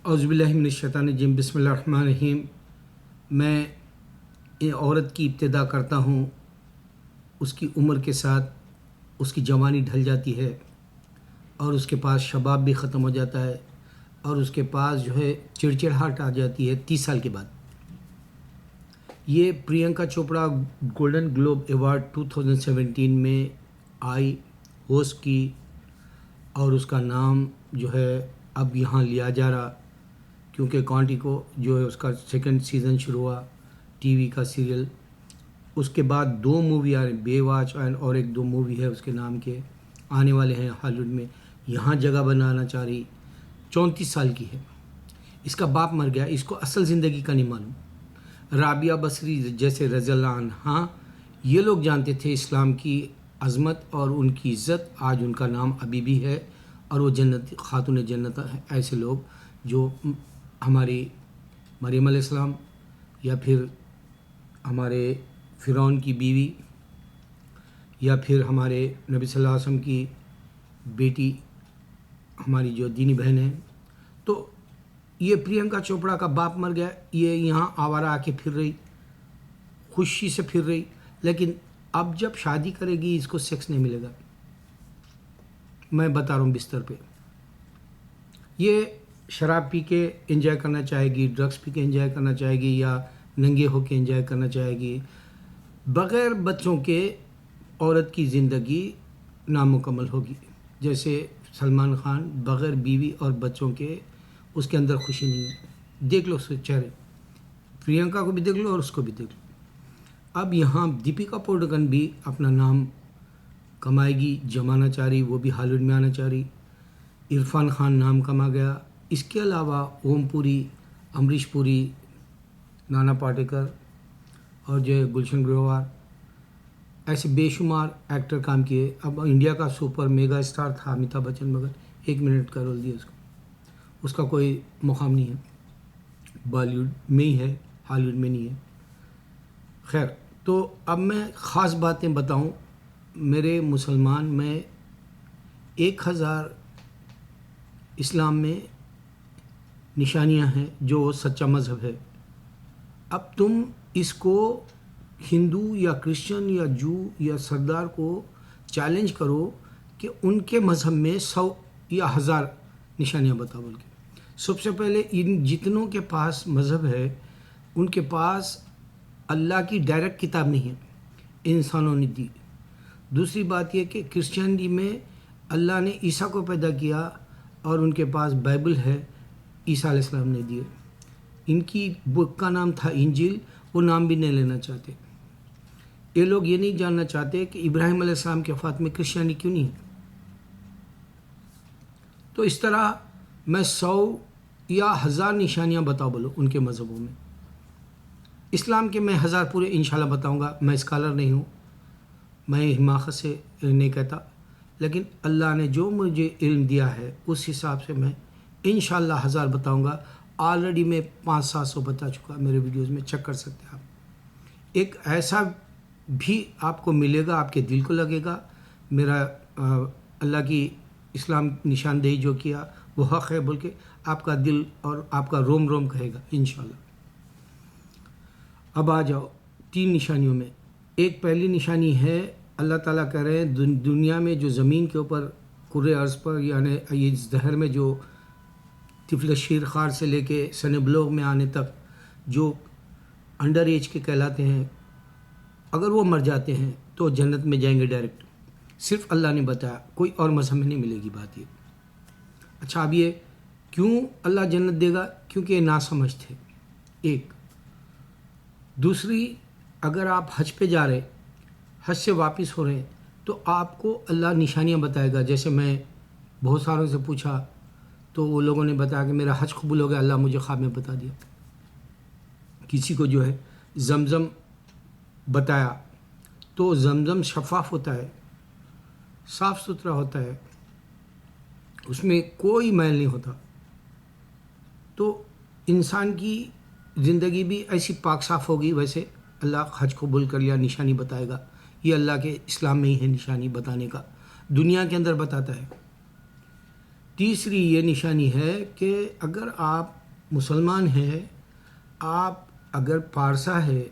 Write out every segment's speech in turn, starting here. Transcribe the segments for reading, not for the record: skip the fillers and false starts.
اعوذ باللہ من الشیطان الرجیم، بسم اللہ الرحمن الرحیم۔ میں عورت کی ابتدا کرتا ہوں، اس کی عمر کے ساتھ اس کی جوانی ڈھل جاتی ہے اور اس کے پاس شباب بھی ختم ہو جاتا ہے اور اس کے پاس جو ہے چڑچڑاہٹ آ جاتی ہے 30 سال کے بعد۔ یہ Priyanka Chopra golden Globe award 2017 میں آئی، ہوسٹ کی، اور اس کا نام جو ہے اب یہاں لیا جا رہا کیونکہ کانٹیکو جو ہے اس کا سیکنڈ سیزن شروع ہوا ٹی وی کا سیریل۔ اس کے بعد 2 مووی آ رہے، بے واچ اور ایک 2 مووی ہے اس کے نام کے آنے والے ہیں ہالی ووڈ میں۔ یہاں جگہ بنانا چاہ رہی، 34 سال کی ہے، اس کا باپ مر گیا، اس کو اصل زندگی کا نہیں معلوم۔ رابعہ بصری جیسے رضی اللہ عنہا، یہ لوگ جانتے تھے اسلام کی عظمت اور ان کی عزت، آج ان کا نام ابھی بھی ہے اور وہ جنت خاتون جنت ہے۔ ایسے لوگ جو ہماری مریم علیہ السلام یا پھر ہمارے فرعون کی بیوی یا پھر ہمارے نبی صلی اللہ علیہ وسلم کی بیٹی، ہماری جو دینی بہن ہیں، تو یہ پرینکا چوپڑا کا باپ مر گیا، یہ یہاں آوارہ آ کے پھر رہی، خوشی سے پھر رہی، لیکن اب جب شادی کرے گی اس کو سیکس نہیں ملے گا۔ میں بتا رہا ہوں بستر پہ، یہ شراب پی کے انجوائے کرنا چاہے گی، ڈرگس پی کے انجوائے کرنا چاہے گی، یا ننگے ہو کے انجوائے کرنا چاہے گی۔ بغیر بچوں کے عورت کی زندگی نامکمل ہوگی، جیسے سلمان خان بغیر بیوی اور بچوں کے اس کے اندر خوشی نہیں ہے۔ دیکھ لو اس کے چہرے، پرینکا کو بھی دیکھ لو اور اس کو بھی دیکھ لو۔ اب یہاں دیپیکا پاڈوکون بھی اپنا نام کمائے گی، جمانا چاہ رہی، وہ بھی ہالی ووڈ میں آنا چاہ رہی۔ عرفان خان نام کما گیا، اس کے علاوہ اوم پوری، امریش پوری، نانا پاٹیکر اور جو ہے گلشن گروور، ایسے بے شمار ایکٹر کام کیے۔ اب انڈیا کا سپر میگا اسٹار تھا امیتابھ بچن، مگر 1 منٹ کا رول دیا اس کا کوئی مقام نہیں ہے، بالی ووڈ میں ہی ہے، ہالی ووڈ میں نہیں ہے۔ خیر، تو اب میں خاص باتیں بتاؤں۔ میرے مسلمان میں 1000 اسلام میں نشانیاں ہیں جو سچا مذہب ہے۔ اب تم اس کو ہندو یا کرسچن یا جو یا سردار کو چیلنج کرو کہ ان کے مذہب میں 100 یا 1000 نشانیاں بتا بول کے۔ سب سے پہلے ان جتنوں کے پاس مذہب ہے ان کے پاس اللہ کی ڈائریکٹ کتاب نہیں ہے، انسانوں نے دی۔ دوسری بات یہ کہ کرسچینٹی میں اللہ نے عیسیٰ کو پیدا کیا اور ان کے پاس بائبل ہے، عیسیٰ علیہ السلام نے دیے۔ ان کی بک کا نام تھا انجیل، وہ نام بھی نہیں لینا چاہتے۔ یہ لوگ یہ نہیں جاننا چاہتے کہ ابراہیم علیہ السلام کے وفات میں کرسچینٹی کیوں نہیں ہے۔ تو اس طرح میں 100 یا 1000 نشانیاں بتاؤ بولو ان کے مذہبوں میں۔ اسلام کے میں 1000 پورے انشاءاللہ بتاؤں گا۔ میں اسکالر نہیں ہوں، میں حماقت سے نہیں کہتا، لیکن اللہ نے جو مجھے علم دیا ہے اس حساب سے میں انشاءاللہ 1000 بتاؤں گا۔ آلریڈی میں 500-700 بتا چکا، میرے ویڈیوز میں چیک کر سکتے ہیں آپ۔ ایک ایسا بھی آپ کو ملے گا، آپ کے دل کو لگے گا میرا اللہ کی اسلام نشاندہی جو کیا وہ حق ہے بول کے، آپ کا دل اور آپ کا روم روم کہے گا انشاءاللہ۔ اب آ جاؤ 3 نشانیوں میں۔ ایک پہلی نشانی ہے، اللہ تعالیٰ کہہ رہے ہیں دنیا میں جو زمین کے اوپر کرۂ ارض پر، یعنی یہ زہر میں جو طفل شیر خار سے لے کے سن بلوغ میں آنے تک جو انڈر ایج کے کہلاتے ہیں، اگر وہ مر جاتے ہیں تو جنت میں جائیں گے ڈائریکٹ۔ صرف اللہ نے بتایا، کوئی اور مذہب میں نہیں ملے گی بات یہ۔ اچھا، اب یہ کیوں اللہ جنت دے گا؟ کیونکہ یہ ناسمجھ تھے، ایک۔ دوسری، اگر آپ حج پہ جا رہے، حج سے واپس ہو رہے ہیں، تو آپ کو اللہ نشانیاں بتائے گا۔ جیسے میں بہت ساروں سے پوچھا تو وہ لوگوں نے بتایا کہ میرا حج قبول ہو گیا، اللہ مجھے خواب میں بتا دیا۔ کسی کو جو ہے زمزم بتایا، تو زمزم شفاف ہوتا ہے، صاف ستھرا ہوتا ہے، اس میں کوئی میل نہیں ہوتا۔ تو انسان کی زندگی بھی ایسی پاک صاف ہوگی، ویسے اللہ حج قبول کر لیا، نشانی بتائے گا۔ یہ اللہ کے اسلام میں ہی ہے نشانی بتانے کا، دنیا کے اندر بتاتا ہے۔ تیسری یہ نشانی ہے کہ اگر آپ مسلمان ہیں، آپ اگر پارسا ہے،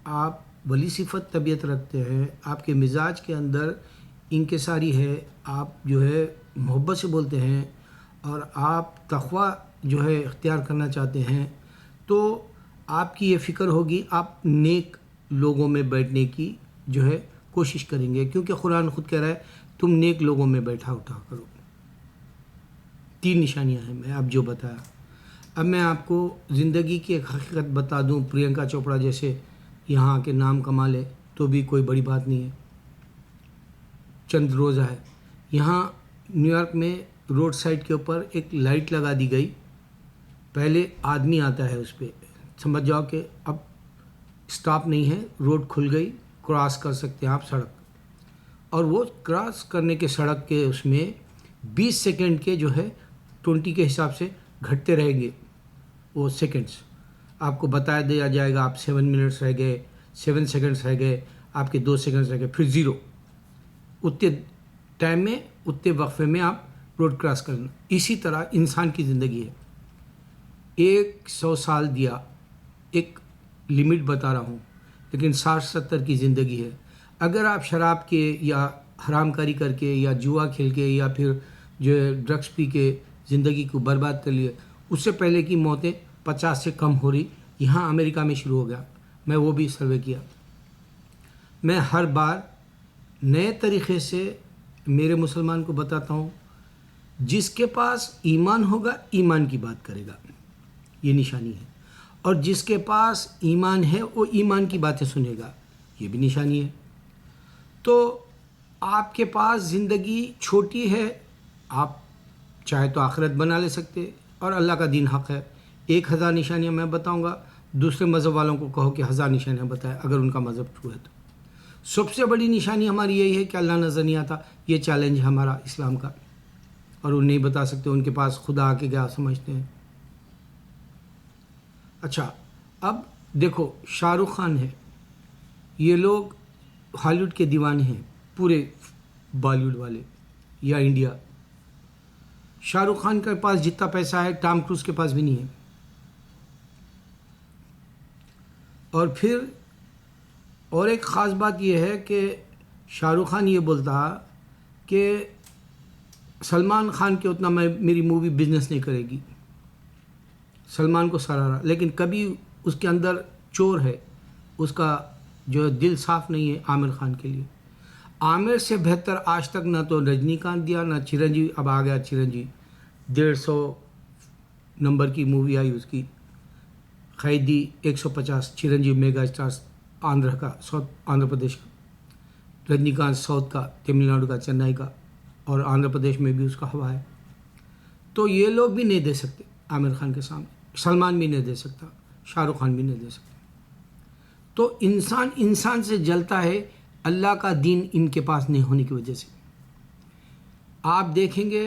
آپ ولی صفت طبیعت رکھتے ہیں، آپ کے مزاج کے اندر انکساری ہے، آپ جو ہے محبت سے بولتے ہیں اور آپ تقوی جو ہے اختیار کرنا چاہتے ہیں، تو آپ کی یہ فکر ہوگی، آپ نیک لوگوں میں بیٹھنے کی جو ہے کوشش کریں گے، کیونکہ قرآن خود کہہ رہا ہے تم نیک لوگوں میں بیٹھا اٹھا کرو۔ 3 نشانیاں ہیں میں اب جو بتایا۔ اب میں آپ کو زندگی کی ایک حقیقت بتا دوں، پرینکا چوپڑا جیسے یہاں کے نام کما لے تو بھی کوئی بڑی بات نہیں ہے، چند روزہ ہے۔ یہاں نیو یارک میں روڈ سائڈ کے اوپر ایک لائٹ لگا دی گئی، پہلے آدمی آتا ہے اس پہ، سمجھ جاؤ کہ اب سٹاپ نہیں ہے، روڈ کھل گئی، کراس کر سکتے ہیں آپ سڑک، اور وہ کراس کرنے کے سڑک کے اس میں 20 سیکنڈ کے جو ہے 20 کے حساب سے گھٹتے رہیں گے وہ سیکنڈز، آپ کو بتا دیا جائے گا آپ 7 منٹس رہ گئے، 7 سیکنڈس رہ گئے، آپ کے 2 سیکنڈس رہ گئے، پھر 0، اتنے ٹائم میں اتنے وقفے میں آپ روڈ کراس کرنا۔ اسی طرح انسان کی زندگی ہے، 100 سال دیا، ایک لمٹ بتا رہا ہوں، لیکن 60-70 کی زندگی ہے۔ اگر آپ شراب کے یا حرام کاری کر کے یا جوا کھیل کے یا پھر جو ہے ڈرگس پی کے زندگی کو برباد کر لیے، اس سے پہلے کی موتیں 50 سے کم ہو رہی، یہاں امریکہ میں شروع ہو گیا، میں وہ بھی سروے کیا۔ میں ہر بار نئے طریقے سے میرے مسلمان کو بتاتا ہوں، جس کے پاس ایمان ہوگا ایمان کی بات کرے گا، یہ نشانی ہے، اور جس کے پاس ایمان ہے وہ ایمان کی باتیں سنے گا، یہ بھی نشانی ہے۔ تو آپ کے پاس زندگی چھوٹی ہے، آپ چاہے تو آخرت بنا لے سکتے، اور اللہ کا دین حق ہے۔ 1000 نشانیاں میں بتاؤں گا، دوسرے مذہب والوں کو کہو کہ 1000 نشانیاں بتائیں اگر ان کا مذہب ٹرو ہے تو۔ سب سے بڑی نشانی ہماری یہی ہے کہ اللہ نظر نہیں آتا، یہ چیلنج ہے ہمارا اسلام کا، اور وہ نہیں بتا سکتے ان کے پاس خدا کے کیا سمجھتے ہیں۔ اچھا، اب دیکھو شاہ رخ خان ہے، یہ لوگ ہالی ووڈ کے دیوانے ہیں، پورے بالی ووڈ والے یا انڈیا۔ شاہ رخ خان کے پاس جتنا پیسہ ہے ٹام کروز کے پاس بھی نہیں ہے، اور پھر اور ایک خاص بات یہ ہے کہ شاہ رخ خان یہ بولتا کہ سلمان خان کے اتنا میری مووی بزنس نہیں کرے گی، سلمان کو سراہا، لیکن کبھی اس کے اندر چور ہے، اس کا جو دل صاف نہیں ہے عامر خان کے لیے۔ عامر سے بہتر آج تک نہ تو رجنی کانت دیا، نہ چرنجیوی، اب آ گیا چرنجیوی، 150 نمبر کی مووی آئی اس کی، قیدی 150، چرنجیوی میگا اسٹار آندھرا کا، آندھرا پردیش کا، رجنی کانت ساؤتھ کا، تمل ناڈو کا، چنئی کا، اور آندھرا پردیش میں بھی اس کا ہوا ہے۔ تو یہ لوگ بھی نہیں دے سکتے عامر خان کے سامنے، سلمان بھی نہیں دے سکتا، شاہ رخ خان بھی نہیں دے سکتا۔ تو انسان سے جلتا ہے اللہ کا دین ان کے پاس نہیں ہونے کی وجہ سے۔ آپ دیکھیں گے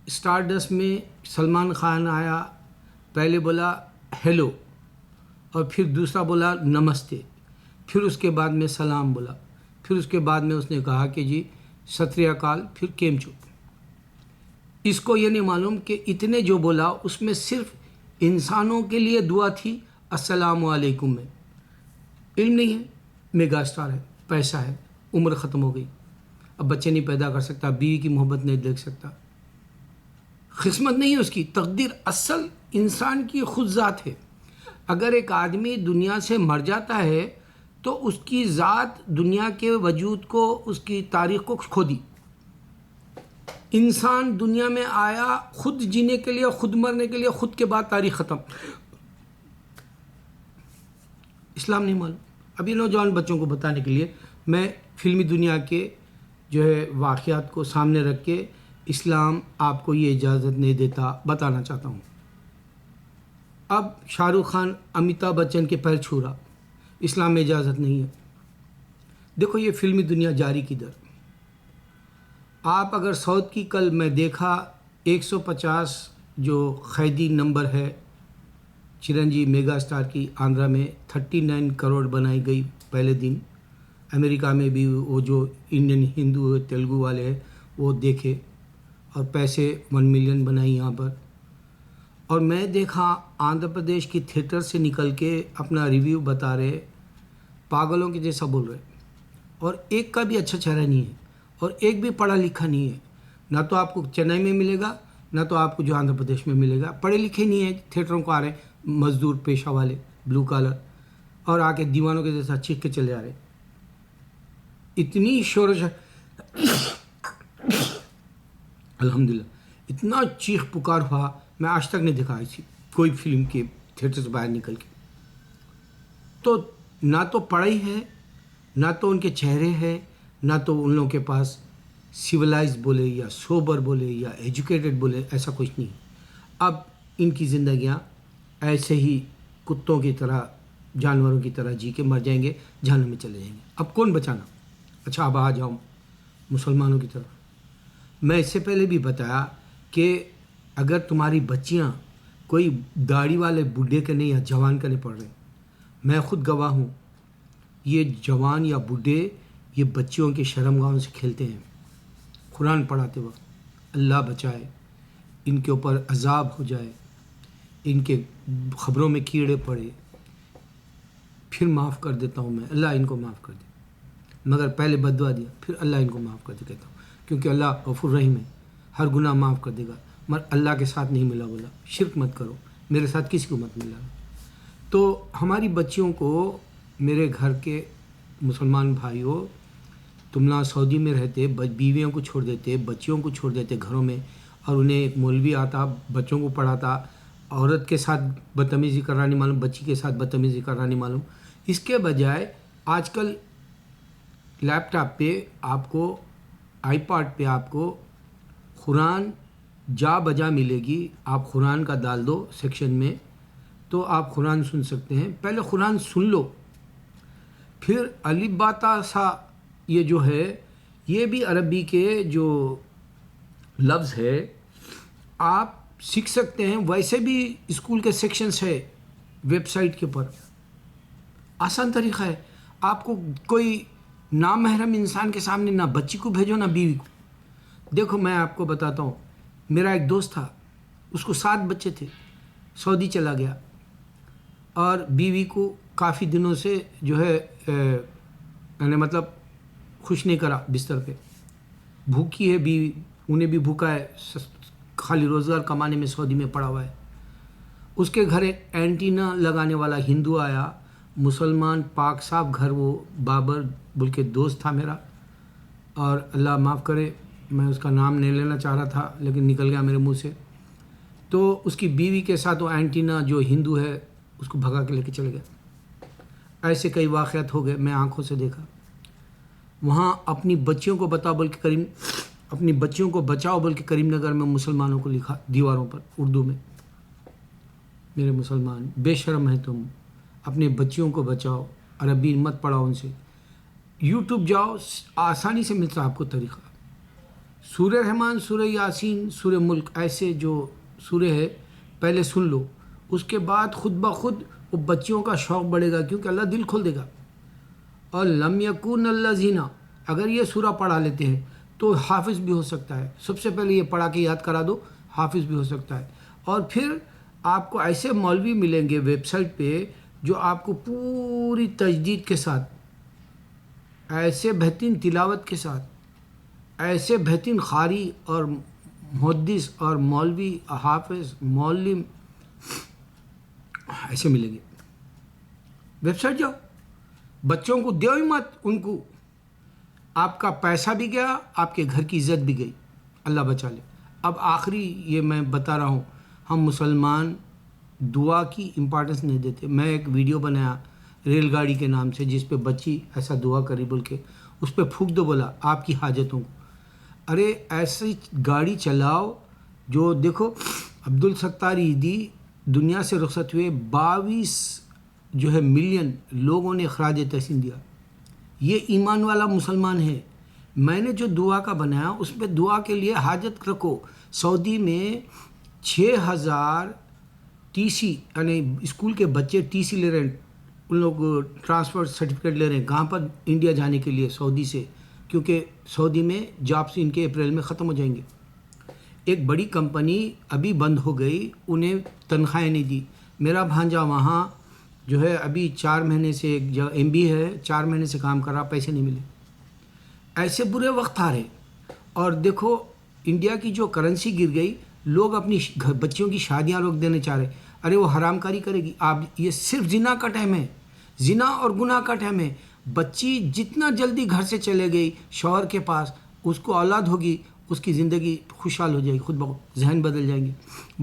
اسٹار ڈسٹ میں سلمان خان آیا، پہلے بولا ہیلو، اور پھر دوسرا بولا نمستے، پھر اس کے بعد میں سلام بولا، پھر اس کے بعد میں اس نے کہا کہ جی ست سری اکال، پھر کیم چو۔ اس کو یہ نہیں معلوم کہ اتنے جو بولا اس میں صرف انسانوں کے لیے دعا تھی، السلام علیکم میں، علم نہیں ہے، میگا اسٹار ہے، پیسہ ہے، عمر ختم ہو گئی، اب بچے نہیں پیدا کر سکتا، بیوی کی محبت نہیں دیکھ سکتا، قسمت نہیں ہے اس کی، تقدیر اصل انسان کی خود ذات ہے۔ اگر ایک آدمی دنیا سے مر جاتا ہے تو اس کی ذات دنیا کے وجود کو، اس کی تاریخ کو کھو دی۔ انسان دنیا میں آیا خود جینے کے لیے، خود مرنے کے لیے، خود کے بعد تاریخ ختم۔ اسلام نہیں معلوم۔ ابھی نوجوان بچوں کو بتانے کے لیے میں فلمی دنیا کے جو ہے واقعات کو سامنے رکھ کے اسلام آپ کو یہ اجازت نہیں دیتا بتانا چاہتا ہوں۔ اب شاہ رخ خان امیتابھ بچن کے پیر چھو رہا، اسلام میں اجازت نہیں ہے۔ دیکھو یہ فلمی دنیا جاری کدھر۔ آپ اگر ساؤتھ کی، کل میں دیکھا 150 جو قیدی نمبر ہے چرنجیوی میگا اسٹار کی، آندھرا میں 39 کروڑ بنائی گئی پہلے دن، امریکہ میں بھی وہ جو انڈین ہندو تیلگو والے ہیں وہ دیکھے، اور پیسے 1 ملین بنائی یہاں پر. اور میں دیکھا آندھرا پردیش کی تھیٹر سے نکل کے اپنا ریویو بتا رہے، پاگلوں کے جیسا بول رہے، اور ایک کا بھی اچھا چہرہ نہیں ہے اور ایک بھی پڑھا لکھا نہیں ہے. نہ تو آپ کو چنئی میں ملے گا، نہ تو آپ کو جو آندھرا پردیش میں ملے گا. پڑھے لکھے نہیں ہیں، تھیٹروں کو آ رہے ہیں مزدور پیشہ والے، بلو کالر، اور آ کے دیوانوں کے جیسا چیخ کے چلے آ رہے. اتنی شورش، الحمدللہ اتنا چیخ پکار ہوا میں آج تک نہیں دیکھا ایسی کوئی فلم کے تھیٹر سے باہر نکل کے. تو نہ تو پڑھائی ہے، نہ تو ان کے چہرے ہیں، نہ تو ان لوگوں کے پاس سویلائز بولے یا سوبر بولے یا ایجوکیٹڈ بولے، ایسا کچھ نہیں. اب ان کی زندگیاں ایسے ہی کتوں کی طرح، جانوروں کی طرح جی کے مر جائیں گے، جہنم میں چلے جائیں گے. اب کون بچانا؟ اچھا اب آ جاؤں مسلمانوں کی طرف. میں اس سے پہلے بھی بتایا کہ اگر تمہاری بچیاں کوئی داڑھی والے بڈھے کے نہیں یا جوان کے نہیں پڑھ رہے، میں خود گواہ ہوں، یہ جوان یا بڈھے یہ بچیوں کے شرم گاہوں سے کھیلتے ہیں قرآن پڑھاتے وقت. اللہ بچائے ان کے اوپر عذاب ہو جائے، ان کے خبروں میں کیڑے پڑے. پھر معاف کر دیتا ہوں میں، اللہ ان کو معاف کر دے، مگر پہلے بددعا دیا، پھر اللہ ان کو معاف کر دے کہتا ہوں، کیونکہ اللہ غفور رحیم ہے، ہر گناہ معاف کر دے گا. مگر اللہ کے ساتھ نہیں ملا بولا، شرک مت کرو، میرے ساتھ کسی کو مت ملا. تو ہماری بچیوں کو، میرے گھر کے مسلمان بھائیوں، تم نہ سعودی میں رہتے، بیویوں کو چھوڑ دیتے، بچیوں کو چھوڑ دیتے گھروں میں، اور انہیں ایک مولوی آتا بچوں کو پڑھاتا، عورت کے ساتھ بدتمیزی کرنا نہیں معلوم، بچی کے ساتھ بدتمیزی کرنا نہیں معلوم. اس کے بجائے آج کل لیپ ٹاپ پہ آپ کو، آئی پیڈ پہ آپ کو قرآن جا بجا ملے گی. آپ قرآن کا ڈال دو سیکشن میں تو آپ قرآن سن سکتے ہیں. پہلے قرآن سن لو، پھر الف با تا سا یہ جو ہے، یہ بھی عربی کے جو لفظ ہے آپ سیکھ سکتے ہیں. ویسے بھی اسکول کے سیکشنز ہے ویب سائٹ کے اوپر، آسان طریقہ ہے. آپ کو کوئی نامحرم انسان کے سامنے نہ بچی کو بھیجو نہ بیوی کو. دیکھو میں آپ کو بتاتا ہوں، میرا ایک دوست تھا، اس کو 7 بچے تھے، سعودی چلا گیا اور بیوی کو کافی دنوں سے جو ہے یعنی مطلب خوش نہیں کرا بستر پہ. بھوکی ہے بیوی، انہیں بھی بھوکا ہے، خالی روزگار کمانے میں سعودی میں پڑا ہوا ہے. اس کے گھر ایک اینٹینا لگانے والا ہندو آیا، مسلمان پاک صاحب گھر، وہ بابر بول کے دوست تھا میرا، اور اللہ معاف کرے میں اس کا نام نہیں لینا چاہ رہا تھا لیکن نکل گیا میرے منہ سے. تو اس کی بیوی کے ساتھ وہ اینٹینا جو ہندو ہے اس کو بھگا کے لے کے چلے گیا. ایسے کئی واقعات ہو گئے، میں آنکھوں سے دیکھا. وہاں اپنی بچیوں کو بتاؤ بول کے اپنی بچیوں کو بچاؤ بول کے کریم نگر میں مسلمانوں کو لکھا دیواروں پر اردو میں. میرے مسلمان بے شرم ہیں تم، اپنے بچیوں کو بچاؤ، عربی مت پڑھاؤ ان سے. یوٹیوب جاؤ، آسانی سے ملتا آپ کو طریقہ. سورہ رحمان، سورہ یاسین، سورہ ملک، ایسے جو سورہ ہے پہلے سن لو، اس کے بعد خود بخود وہ بچیوں کا شوق بڑھے گا، کیونکہ اللہ دل کھول دے گا. اور لم یکون الذین، اگر یہ سورہ پڑھا لیتے ہیں تو حافظ بھی ہو سکتا ہے. سب سے پہلے یہ پڑھا کے یاد کرا دو، حافظ بھی ہو سکتا ہے. اور پھر آپ کو ایسے مولوی ملیں گے ویب سائٹ پہ جو آپ کو پوری تجدید کے ساتھ، ایسے بہترین تلاوت کے ساتھ، ایسے بہترین قاری اور محدث اور مولوی حافظ معلم ایسے ملیں گے. ویب سائٹ جاؤ، بچوں کو دیو ہی مت ان کو، آپ کا پیسہ بھی گیا، آپ کے گھر کی عزت بھی گئی، اللہ بچا لے. اب آخری یہ میں بتا رہا ہوں، ہم مسلمان دعا کی امپارٹنس نہیں دیتے. میں ایک ویڈیو بنایا ریل گاڑی کے نام سے، جس پہ بچی ایسا دعا کری بول کے، اس پہ پھونک دو بولا آپ کی حاجتوں کو. ارے ایسی گاڑی چلاؤ جو دیکھو عبدالستار ایدھی دنیا سے رخصت ہوئے، 22 جو ہے ملین لوگوں نے خراج تحسین دیا. یہ ایمان والا مسلمان ہے. میں نے جو دعا کا بنایا اس پہ دعا کے لیے حاجت رکھو. سعودی میں 6000 ٹی سی یعنی اسکول کے بچے ٹی سی لے رہے ہیں، ان لوگ ٹرانسفر سرٹیفکیٹ لے رہے ہیں. کہاں پر؟ انڈیا جانے کے لیے، سعودی سے، کیونکہ سعودی میں جابس ان کے اپریل میں ختم ہو جائیں گے. ایک بڑی کمپنی ابھی بند ہو گئی، انہیں تنخواہیں نہیں دی. میرا بھانجا وہاں جو ہے ابھی 4 مہینے سے ایک MB ہے، 4 مہینے سے کام کر رہا، پیسے نہیں ملے. ایسے برے وقت آ رہے. اور دیکھو انڈیا کی جو کرنسی گر گئی، لوگ اپنی بچیوں کی شادیاں روک دینے چاہ رہے. ارے وہ حرام کاری کرے گی آپ. یہ صرف زنا کا ٹائم ہے، زنا اور گناہ کا ٹائم ہے. بچی جتنا جلدی گھر سے چلے گئی شوہر کے پاس، اس کو اولاد ہوگی، اس کی زندگی خوشحال ہو جائے گی، خود بخود ذہن بدل جائیں گے.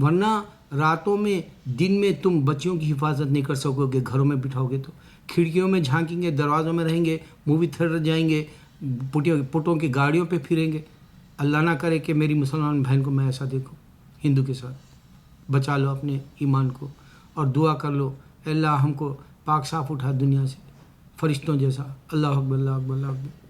ورنہ راتوں میں دن میں تم بچیوں کی حفاظت نہیں کر سکو گے. گھروں میں بٹھاؤ گے تو کھڑکیوں میں جھانکیں گے، دروازوں میں رہیں گے، مووی تھیٹر جائیں گے، پٹوں کی گاڑیوں پہ پھریں گے. اللہ نہ کرے کہ میری مسلمان بہن کو میں ایسا دیکھوں ہندو کے ساتھ. بچا لو اپنے ایمان کو اور دعا کر لو، اے اللہ ہم کو پاک صاف اٹھا دنیا سے فرشتوں جیسا. اللہ اکبر، اللہ اکبر، اللہ اکبر.